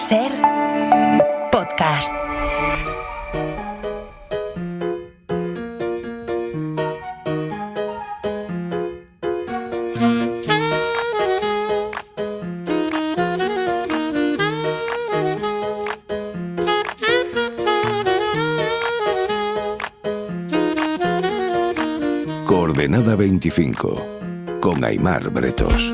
Ser podcast. Coordenada 25, con Aimar Bretos.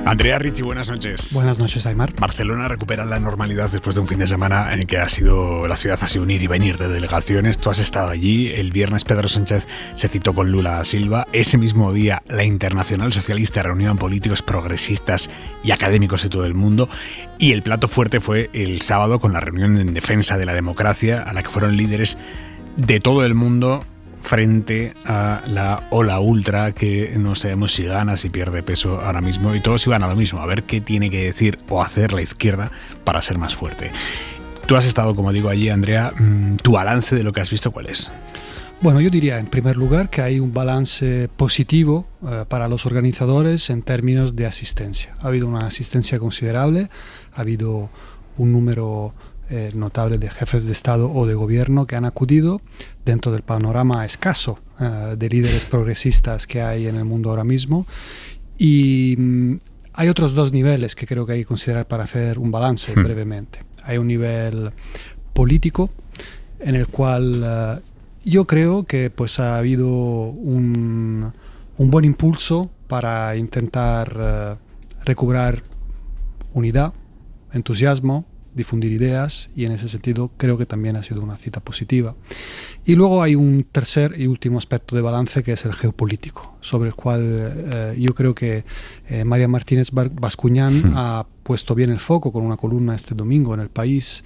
Andrea Ricci, buenas noches. Buenas noches, Aimar. Barcelona recupera la normalidad después de un fin de semana en el que la ciudad ha sido un ir y venir de delegaciones. Tú has estado allí. El viernes Pedro Sánchez se citó con Lula da Silva. Ese mismo día la Internacional Socialista reunió a políticos progresistas y académicos de todo el mundo. Y el plato fuerte fue el sábado con la reunión en defensa de la democracia a la que fueron líderes de todo el mundo frente a la ola ultra que no sabemos si gana, si pierde peso ahora mismo, y todos iban a lo mismo, a ver qué tiene que decir o hacer la izquierda para ser más fuerte. Tú has estado, como digo, allí, Andrea. ¿Tu balance de lo que has visto cuál es? Bueno, yo diría en primer lugar que hay un balance positivo para los organizadores en términos de asistencia. Ha habido una asistencia considerable, ha habido un número notable de jefes de Estado o de gobierno que han acudido dentro del panorama escaso de líderes progresistas que hay en el mundo ahora mismo. Y hay otros dos niveles que creo que hay que considerar para hacer un balance brevemente. Hay un nivel político en el cual yo creo que pues ha habido un buen impulso para intentar recobrar unidad, entusiasmo, difundir ideas, y en ese sentido creo que también ha sido una cita positiva. Y luego hay un tercer y último aspecto de balance, que es el geopolítico, sobre el cual yo creo que María Martínez Bascuñán ha puesto bien el foco con una columna este domingo en El País,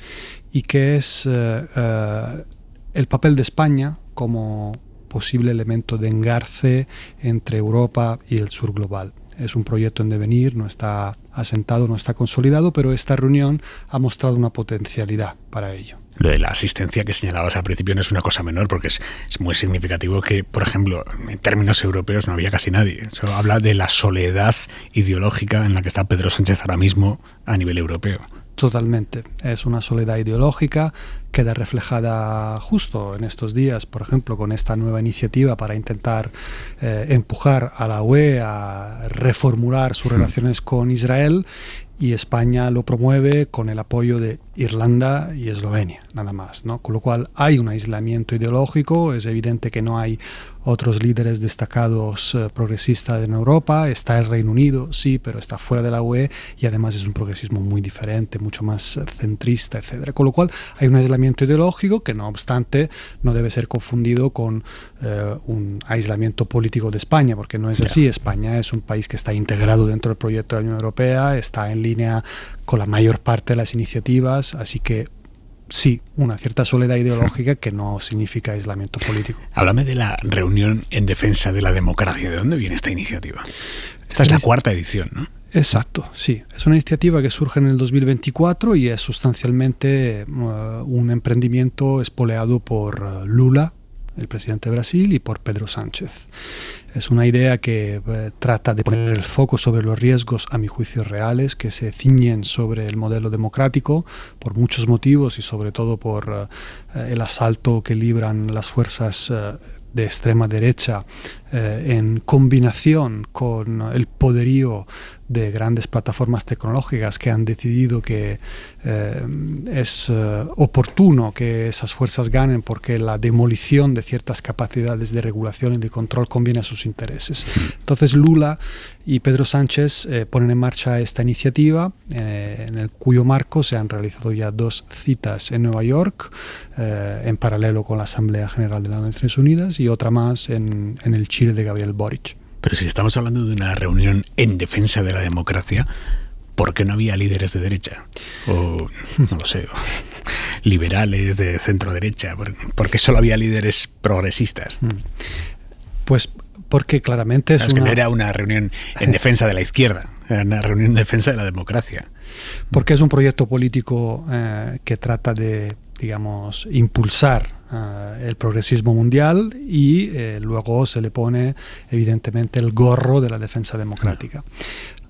y que es el papel de España como posible elemento de engarce entre Europa y el sur global. Es un proyecto en devenir, no está asentado, no está consolidado, pero esta reunión ha mostrado una potencialidad para ello. Lo de la asistencia que señalabas al principio no es una cosa menor, porque es muy significativo que, por ejemplo, en términos europeos no había casi nadie. Eso habla de la soledad ideológica en la que está Pedro Sánchez ahora mismo a nivel europeo. Totalmente. Es una soledad ideológica, queda reflejada justo en estos días, por ejemplo, con esta nueva iniciativa para intentar empujar a la UE a reformular sus relaciones con Israel, y España lo promueve con el apoyo de Irlanda y Eslovenia, nada más, ¿no? Con lo cual hay un aislamiento ideológico. Es evidente que no hay otros líderes destacados progresistas en Europa. Está el Reino Unido, sí, pero está fuera de la UE, y además es un progresismo muy diferente, mucho más centrista, etcétera. Con lo cual hay un aislamiento ideológico que, no obstante, no debe ser confundido con un aislamiento político de España, porque no es así. España es un país que está integrado dentro del proyecto de la Unión Europea, está en línea con la mayor parte de las iniciativas, así que sí, una cierta soledad ideológica que no significa aislamiento político. Háblame de la reunión en defensa de la democracia. ¿De dónde viene esta iniciativa? Esta es la cuarta edición, ¿no? Exacto, sí. Es una iniciativa que surge en el 2024 y es sustancialmente un emprendimiento espoleado por Lula, el presidente de Brasil, y por Pedro Sánchez. Es una idea que trata de poner el foco sobre los riesgos, a mi juicio, reales, que se ciñen sobre el modelo democrático por muchos motivos, y sobre todo por el asalto que libran las fuerzas de extrema derecha en combinación con el poderío de grandes plataformas tecnológicas que han decidido que es oportuno que esas fuerzas ganen, porque la demolición de ciertas capacidades de regulación y de control conviene a sus intereses. Entonces Lula y Pedro Sánchez ponen en marcha esta iniciativa, en el cuyo marco se han realizado ya 2 citas en Nueva York, en paralelo con la Asamblea General de las Naciones Unidas, y otra más en el Chile de Gabriel Boric. Pero si estamos hablando de una reunión en defensa de la democracia, ¿por qué no había líderes de derecha? O, no lo sé, liberales, de centro-derecha? ¿Por qué solo había líderes progresistas? Pues porque claramente es que no era una reunión en defensa de la izquierda, era una reunión en defensa de la democracia. Porque es un proyecto político que trata de, digamos, impulsar el progresismo mundial y luego se le pone evidentemente el gorro de la defensa democrática.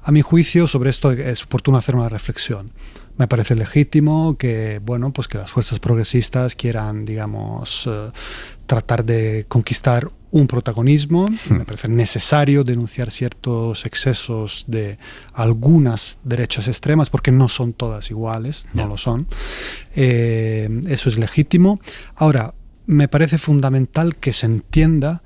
A mi juicio, sobre esto es oportuno hacer una reflexión. Me parece legítimo que, bueno, pues que las fuerzas progresistas quieran, digamos, tratar de conquistar un protagonismo. Me parece necesario denunciar ciertos excesos de algunas derechas extremas, porque no son todas iguales, no lo son. Eso es legítimo. Ahora, me parece fundamental que se entienda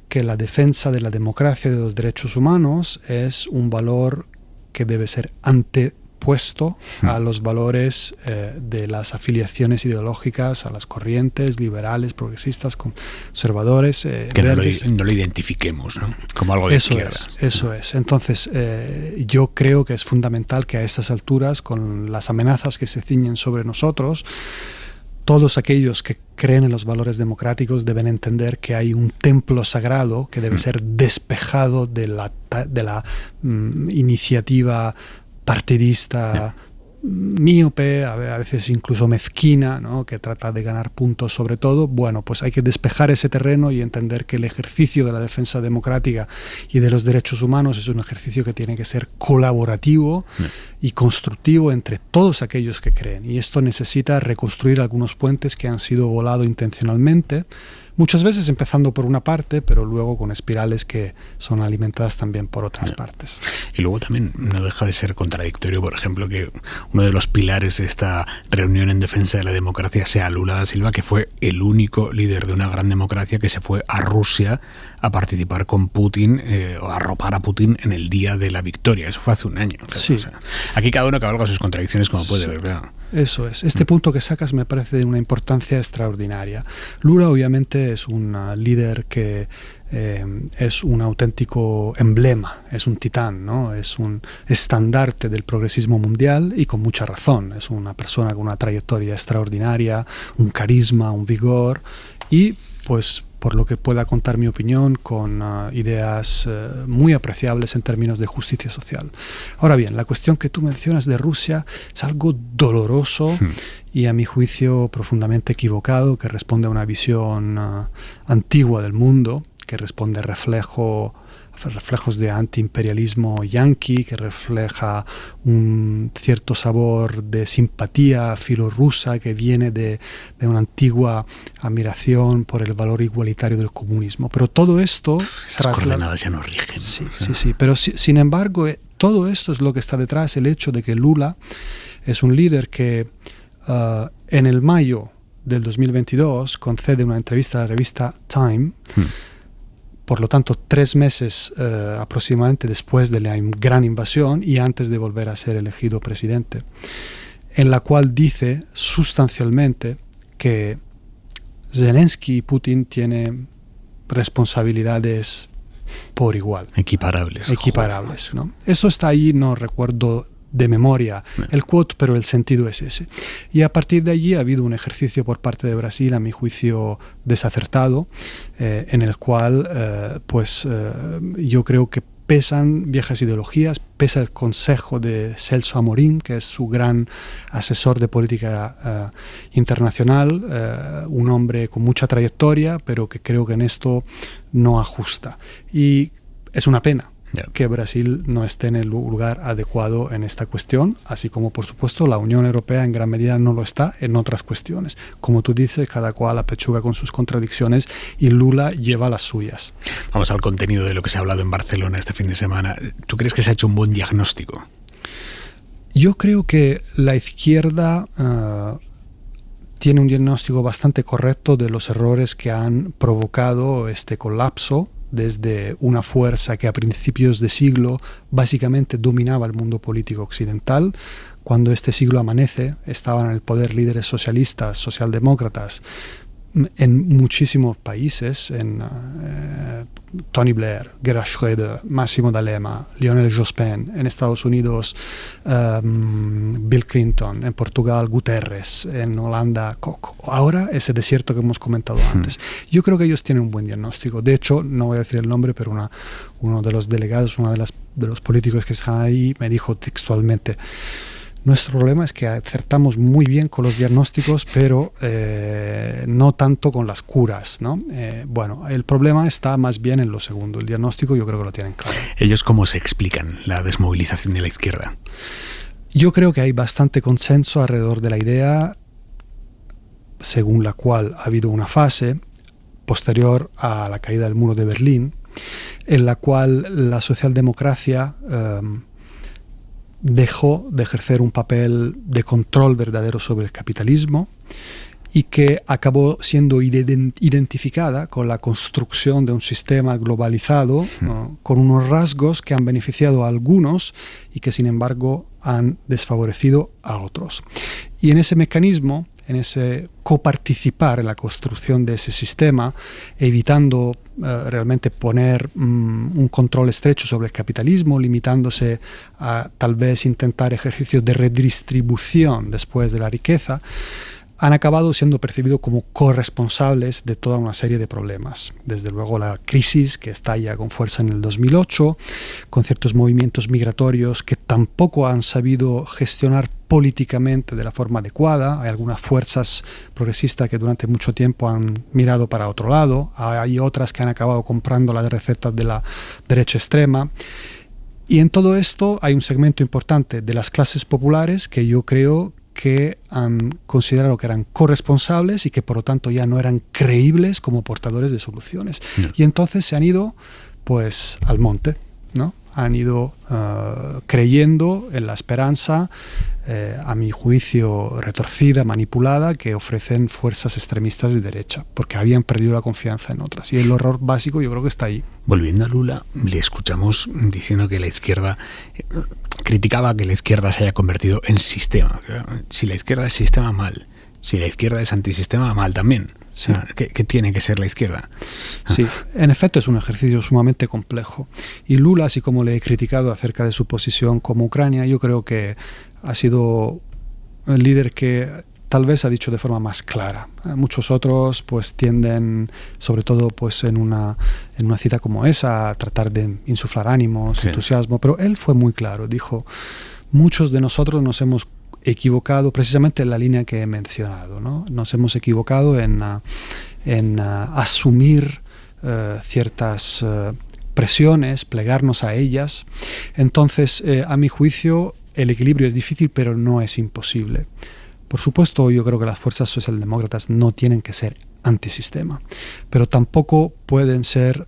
que la defensa de la democracia y de los derechos humanos es un valor que debe ser antepuesto a los valores de las afiliaciones ideológicas, a las corrientes liberales, progresistas, conservadores. Que no lo identifiquemos, ¿no? Como algo de izquierda. Eso es. Entonces, yo creo que es fundamental que a estas alturas, con las amenazas que se ciñen sobre nosotros, todos aquellos que creen en los valores democráticos deben entender que hay un templo sagrado que debe ser despejado de la iniciativa partidista, míope, a veces incluso mezquina, ¿no? Que trata de ganar puntos sobre todo. Bueno, pues hay que despejar ese terreno y entender que el ejercicio de la defensa democrática y de los derechos humanos es un ejercicio que tiene que ser colaborativo y constructivo entre todos aquellos que creen. Y esto necesita reconstruir algunos puentes que han sido volados intencionalmente, muchas veces empezando por una parte, pero luego con espirales que son alimentadas también por otras partes. Y luego también no deja de ser contradictorio, por ejemplo, que uno de los pilares de esta reunión en defensa de la democracia sea Lula da Silva, que fue el único líder de una gran democracia que se fue a Rusia a participar con Putin o a arropar a Putin en el día de la victoria. Eso fue hace un año. Sí. O sea, aquí cada uno cabalga sus contradicciones como puede, ¿verdad? Eso es. Este punto que sacas me parece de una importancia extraordinaria. Lula obviamente es un líder que es un auténtico emblema, es un titán, ¿no? Es un estandarte del progresismo mundial y con mucha razón. Es una persona con una trayectoria extraordinaria, un carisma, un vigor y pues por lo que pueda contar mi opinión, con ideas muy apreciables en términos de justicia social. Ahora bien, la cuestión que tú mencionas de Rusia es algo doloroso y a mi juicio profundamente equivocado, que responde a una visión antigua del mundo, que responde a reflejos de antiimperialismo yanqui, que refleja un cierto sabor de simpatía filorrusa que viene de una antigua admiración por el valor igualitario del comunismo. Pero todo esto... Esas coordenadas ya no rigen. Sí. Pero sin embargo, todo esto es lo que está detrás, el hecho de que Lula es un líder que en el mayo del 2022 concede una entrevista a la revista Time, por lo tanto 3 meses aproximadamente después de la gran invasión y antes de volver a ser elegido presidente, en la cual dice sustancialmente que Zelensky y Putin tienen responsabilidades por igual. Equiparables, ¿no? Eso está ahí, no recuerdo de memoria el quote, pero el sentido es ese. Y a partir de allí ha habido un ejercicio por parte de Brasil, a mi juicio desacertado, en el cual yo creo que pesan viejas ideologías, pesa el consejo de Celso Amorim, que es su gran asesor de política internacional, un hombre con mucha trayectoria, pero que creo que en esto no ajusta. Y es una pena que Brasil no esté en el lugar adecuado en esta cuestión, así como por supuesto la Unión Europea en gran medida no lo está en otras cuestiones. Como tú dices, cada cual apechuga con sus contradicciones y Lula lleva las suyas. Vamos al contenido de lo que se ha hablado en Barcelona este fin de semana. ¿Tú crees que se ha hecho un buen diagnóstico? Yo creo que la izquierda tiene un diagnóstico bastante correcto de los errores que han provocado este colapso, desde una fuerza que a principios de siglo básicamente dominaba el mundo político occidental. Cuando este siglo amanece, estaban en el poder líderes socialistas, socialdemócratas, en muchísimos países, Tony Blair, Gerhard Schröder, Massimo D'Alema, Lionel Jospin, en Estados Unidos Bill Clinton, en Portugal Guterres, en Holanda Koch. Ahora ese desierto que hemos comentado antes. Yo creo que ellos tienen un buen diagnóstico. De hecho, no voy a decir el nombre, pero uno de los delegados, de los políticos que están ahí, me dijo textualmente: nuestro problema es que acertamos muy bien con los diagnósticos, pero no tanto con las curas, ¿no? Bueno, el problema está más bien en lo segundo. El diagnóstico yo creo que lo tienen claro. ¿Ellos cómo se explican la desmovilización de la izquierda? Yo creo que hay bastante consenso alrededor de la idea según la cual ha habido una fase posterior a la caída del muro de Berlín, en la cual la socialdemocracia dejó de ejercer un papel de control verdadero sobre el capitalismo y que acabó siendo identificada con la construcción de un sistema globalizado, con unos rasgos que han beneficiado a algunos y que sin embargo han desfavorecido a otros. Y en ese mecanismo, en ese coparticipar en la construcción de ese sistema, evitando realmente poner un control estrecho sobre el capitalismo, limitándose a tal vez intentar ejercicios de redistribución después de la riqueza, han acabado siendo percibidos como corresponsables de toda una serie de problemas. Desde luego la crisis que estalla con fuerza en el 2008, con ciertos movimientos migratorios que tampoco han sabido gestionar políticamente de la forma adecuada. Hay algunas fuerzas progresistas que durante mucho tiempo han mirado para otro lado. Hay otras que han acabado comprando las recetas de la derecha extrema. Y en todo esto hay un segmento importante de las clases populares que yo creo que han considerado que eran corresponsables y que por lo tanto ya no eran creíbles como portadores de soluciones. Y entonces se han ido pues al monte, ¿no? Han ido creyendo en la esperanza, a mi juicio retorcida, manipulada, que ofrecen fuerzas extremistas de derecha, porque habían perdido la confianza en otras. Y el horror básico yo creo que está ahí. Volviendo a Lula, le escuchamos diciendo que la izquierda criticaba que la izquierda se haya convertido en sistema. Si la izquierda es sistema, mal. Si la izquierda es antisistema, mal también. Sí. ¿Qué tiene que ser la izquierda? Sí, en efecto es un ejercicio sumamente complejo. Y Lula, así como le he criticado acerca de su posición como Ucrania, yo creo que ha sido el líder que tal vez ha dicho de forma más clara. Muchos otros pues tienden, sobre todo pues en una cita como esa, a tratar de insuflar ánimos, entusiasmo, pero él fue muy claro. Dijo: muchos de nosotros nos hemos equivocado precisamente en la línea que he mencionado, ¿no? Nos hemos equivocado en asumir ciertas presiones, plegarnos a ellas. Entonces, a mi juicio, el equilibrio es difícil, pero no es imposible. Por supuesto, yo creo que las fuerzas socialdemócratas no tienen que ser antisistema, pero tampoco pueden ser,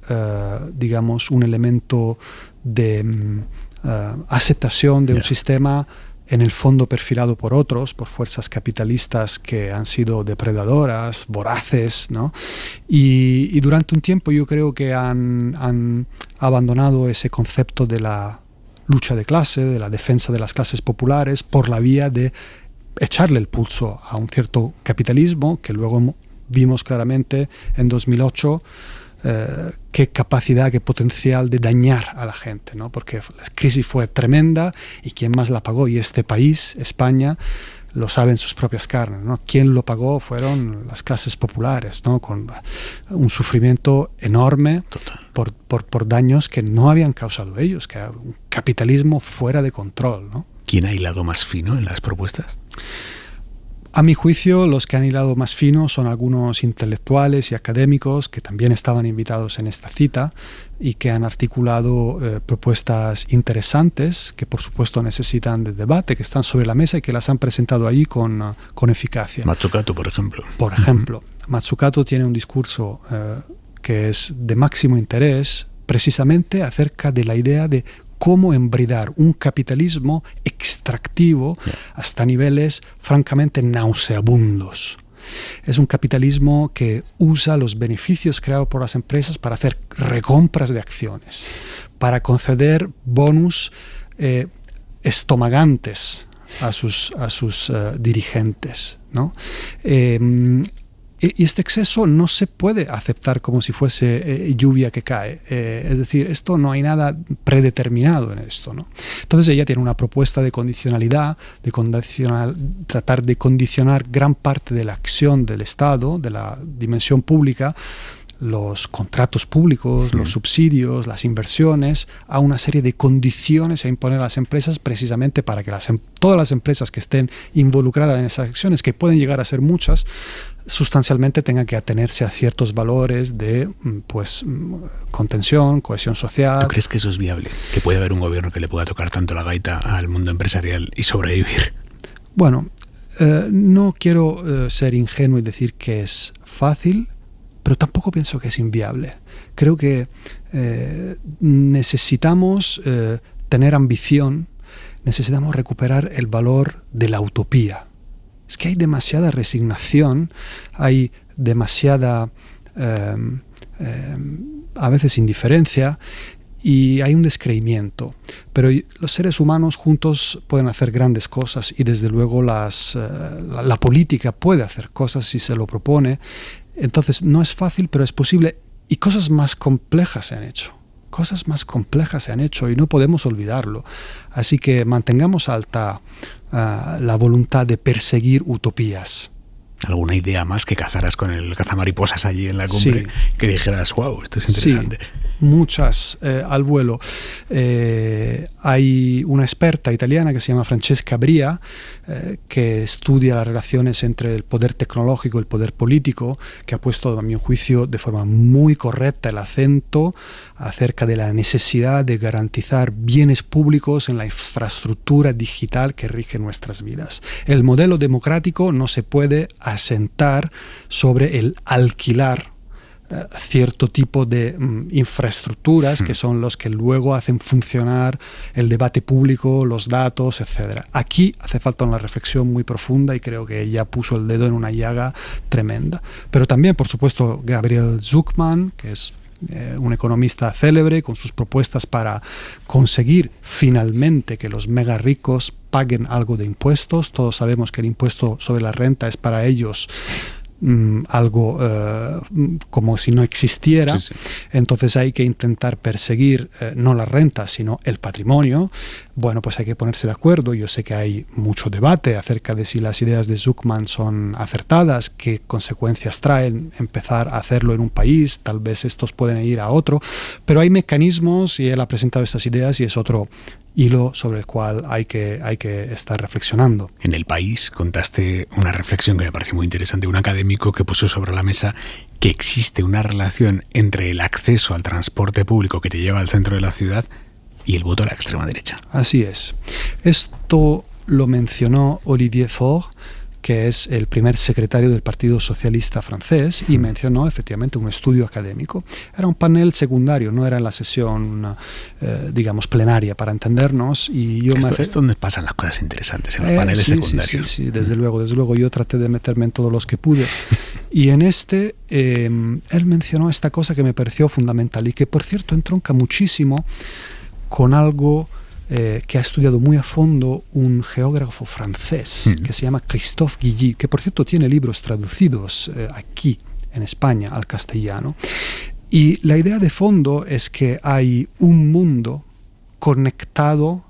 digamos, un elemento de aceptación de un sistema en el fondo perfilado por otros, por fuerzas capitalistas que han sido depredadoras, voraces, ¿no? Y durante un tiempo yo creo que han abandonado ese concepto de la lucha de clase, de la defensa de las clases populares, por la vía de echarle el pulso a un cierto capitalismo que luego vimos claramente en 2008 qué capacidad, qué potencial de dañar a la gente, ¿no? Porque la crisis fue tremenda y quién más la pagó, y este país, España, lo sabe en sus propias carnes, ¿no? Quien lo pagó fueron las clases populares, ¿no? Con un sufrimiento enorme por daños que no habían causado ellos, que era un capitalismo fuera de control, ¿no? ¿Quién ha hilado más fino en las propuestas? A mi juicio, los que han hilado más fino son algunos intelectuales y académicos que también estaban invitados en esta cita y que han articulado propuestas interesantes que por supuesto necesitan de debate, que están sobre la mesa y que las han presentado ahí con eficacia. Mazzucato, por ejemplo. Por ejemplo, Mazzucato tiene un discurso que es de máximo interés precisamente acerca de la idea de cómo embridar un capitalismo extractivo hasta niveles francamente nauseabundos. Es un capitalismo que usa los beneficios creados por las empresas para hacer recompras de acciones, para conceder bonus estomagantes a sus dirigentes, ¿no? Y este exceso no se puede aceptar como si fuese lluvia que cae. Es decir, esto no hay nada predeterminado en esto, ¿no? Entonces ella tiene una propuesta de condicionalidad, tratar de condicionar gran parte de la acción del Estado, de la dimensión pública, los contratos públicos, los subsidios, las inversiones, a una serie de condiciones a imponer a las empresas precisamente para que todas las empresas que estén involucradas en esas acciones, que pueden llegar a ser muchas, sustancialmente tengan que atenerse a ciertos valores de contención, cohesión social. ¿Tú crees que eso es viable? ¿Que puede haber un gobierno que le pueda tocar tanto la gaita al mundo empresarial y sobrevivir? Bueno, no quiero ser ingenuo y decir que es fácil, pero tampoco pienso que es inviable. Creo que necesitamos tener ambición, necesitamos recuperar el valor de la utopía. Es que hay demasiada resignación, hay demasiada, a veces, indiferencia, y hay un descreimiento. Pero los seres humanos juntos pueden hacer grandes cosas, y desde luego la política puede hacer cosas si se lo propone. Entonces no es fácil, pero es posible, y cosas más complejas se han hecho. Cosas más complejas se han hecho y no podemos olvidarlo. Así que mantengamos alta la voluntad de perseguir utopías. ¿Alguna idea más que cazaras con el cazamariposas allí en la cumbre? Sí. Que dijeras, wow, esto es interesante. Sí, muchas al vuelo. Hay una experta italiana que se llama Francesca Bria, que estudia las relaciones entre el poder tecnológico y el poder político, que ha puesto, a mi juicio, de forma muy correcta el acento acerca de la necesidad de garantizar bienes públicos en la infraestructura digital que rige nuestras vidas. El modelo democrático no se puede asentar sobre el alquilar cierto tipo de infraestructuras que son los que luego hacen funcionar el debate público, los datos, etc. Aquí hace falta una reflexión muy profunda y creo que ella puso el dedo en una llaga tremenda. Pero también, por supuesto, Gabriel Zucman, que es un economista célebre, con sus propuestas para conseguir finalmente que los mega ricos paguen algo de impuestos. Todos sabemos que el impuesto sobre la renta es para ellos algo como si no existiera. Sí, sí. Entonces hay que intentar perseguir no la renta sino el patrimonio. Bueno, pues hay que ponerse de acuerdo. Yo sé que hay mucho debate acerca de si las ideas de Zucman son acertadas, qué consecuencias traen empezar a hacerlo en un país, tal vez estos pueden ir a otro, pero hay mecanismos y él ha presentado estas ideas y es otro hilo sobre el cual hay que estar reflexionando. En El País contaste una reflexión que me pareció muy interesante, un académico que puso sobre la mesa que existe una relación entre el acceso al transporte público que te lleva al centro de la ciudad y el voto a la extrema derecha. Así es. Esto lo mencionó Olivier Faure, que es el primer secretario del Partido Socialista francés, y mencionó efectivamente un estudio académico. Era un panel secundario, no era en la sesión, digamos, plenaria, para entendernos. Y yo esto es donde pasan las cosas interesantes, en los paneles secundarios. Sí, desde luego. Yo traté de meterme en todos los que pude. Y en él mencionó esta cosa que me pareció fundamental y que, por cierto, entronca muchísimo con algo que ha estudiado muy a fondo un geógrafo francés que se llama Christophe Guilly, que por cierto tiene libros traducidos aquí en España al castellano. Y la idea de fondo es que hay un mundo conectado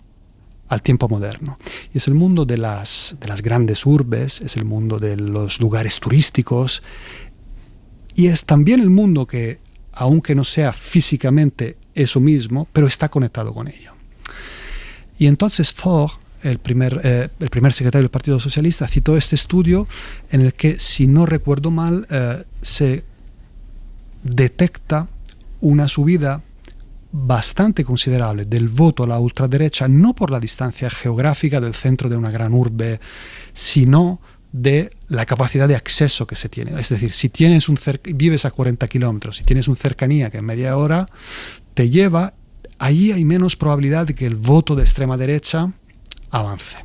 al tiempo moderno. Y es el mundo de las grandes urbes, es el mundo de los lugares turísticos, y es también el mundo que, aunque no sea físicamente eso mismo, pero está conectado con ello. Y entonces Faure, el primer secretario del Partido Socialista, citó este estudio en el que, si no recuerdo mal, se detecta una subida bastante considerable del voto a la ultraderecha, no por la distancia geográfica del centro de una gran urbe, sino de la capacidad de acceso que se tiene. Es decir, si vives a 40 kilómetros, si tienes un cercanía que en media hora te lleva, allí hay menos probabilidad de que el voto de extrema derecha avance.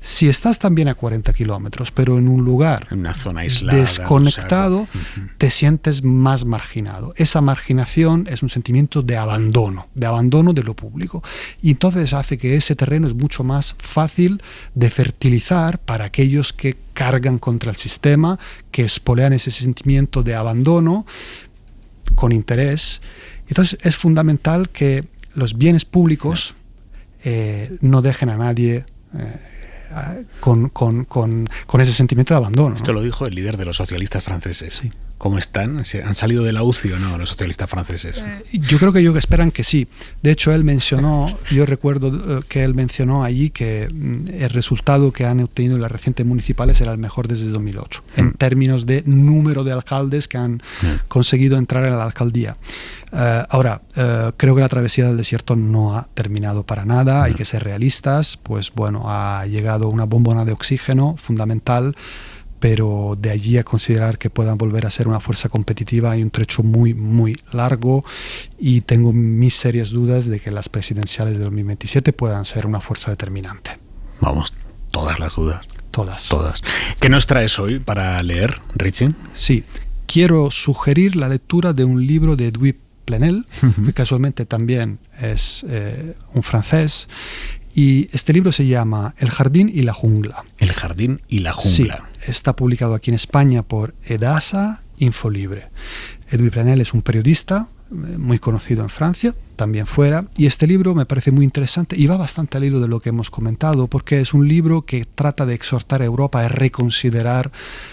Si estás también a 40 kilómetros, pero en un lugar en una zona aislada, desconectado, te sientes más marginado. Esa marginación es un sentimiento de abandono de lo público. Y entonces hace que ese terreno es mucho más fácil de fertilizar para aquellos que cargan contra el sistema, que espolean ese sentimiento de abandono con interés. Entonces es fundamental que los bienes públicos no dejen a nadie con ese sentimiento de abandono. Esto lo dijo el líder de los socialistas franceses. Sí. ¿Cómo están? ¿Han salido del UCI o no los socialistas franceses? Yo creo que ellos esperan que sí. De hecho, yo recuerdo que él mencionó allí que el resultado que han obtenido en las recientes municipales era el mejor desde 2008, en términos de número de alcaldes que han conseguido entrar en la alcaldía. Ahora, creo que la travesía del desierto no ha terminado para nada, hay que ser realistas, pues bueno, ha llegado una bombona de oxígeno fundamental, pero de allí a considerar que puedan volver a ser una fuerza competitiva hay un trecho muy, muy largo, y tengo mis serias dudas de que las presidenciales de 2027 puedan ser una fuerza determinante. Vamos, todas las dudas. Todas. ¿Qué nos traes hoy para leer, Richie? Sí, quiero sugerir la lectura de un libro de Edwy Plenel, que casualmente también es un francés, y este libro se llama El jardín y la jungla. El jardín y la jungla. Sí, está publicado aquí en España por Edasa Infolibre. Edwy Plenel es un periodista muy conocido en Francia, también fuera, y este libro me parece muy interesante y va bastante al hilo de lo que hemos comentado, porque es un libro que trata de exhortar a Europa a reconsiderar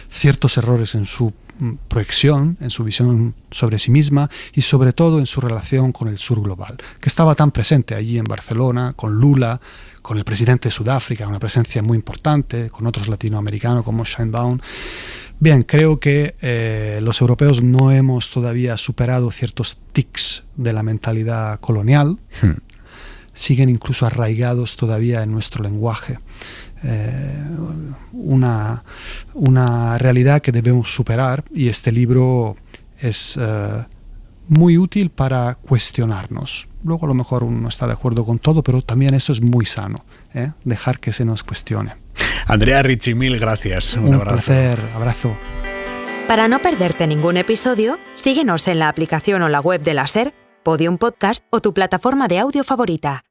ciertos errores en su proyección, en su visión sobre sí misma y sobre todo en su relación con el sur global, que estaba tan presente allí en Barcelona, con Lula, con el presidente de Sudáfrica, una presencia muy importante, con otros latinoamericanos como Sheinbaum. Bien, creo que los europeos no hemos todavía superado ciertos tics de la mentalidad colonial, siguen incluso arraigados todavía en nuestro lenguaje. Una realidad que debemos superar, y este libro es muy útil para cuestionarnos. Luego a lo mejor uno no está de acuerdo con todo, pero también eso es muy sano, dejar que se nos cuestione. Andrea Ricci, mil gracias. Un abrazo. Placer, abrazo. Para no perderte ningún episodio, síguenos en la aplicación o la web de la SER, Podium Podcast o tu plataforma de audio favorita.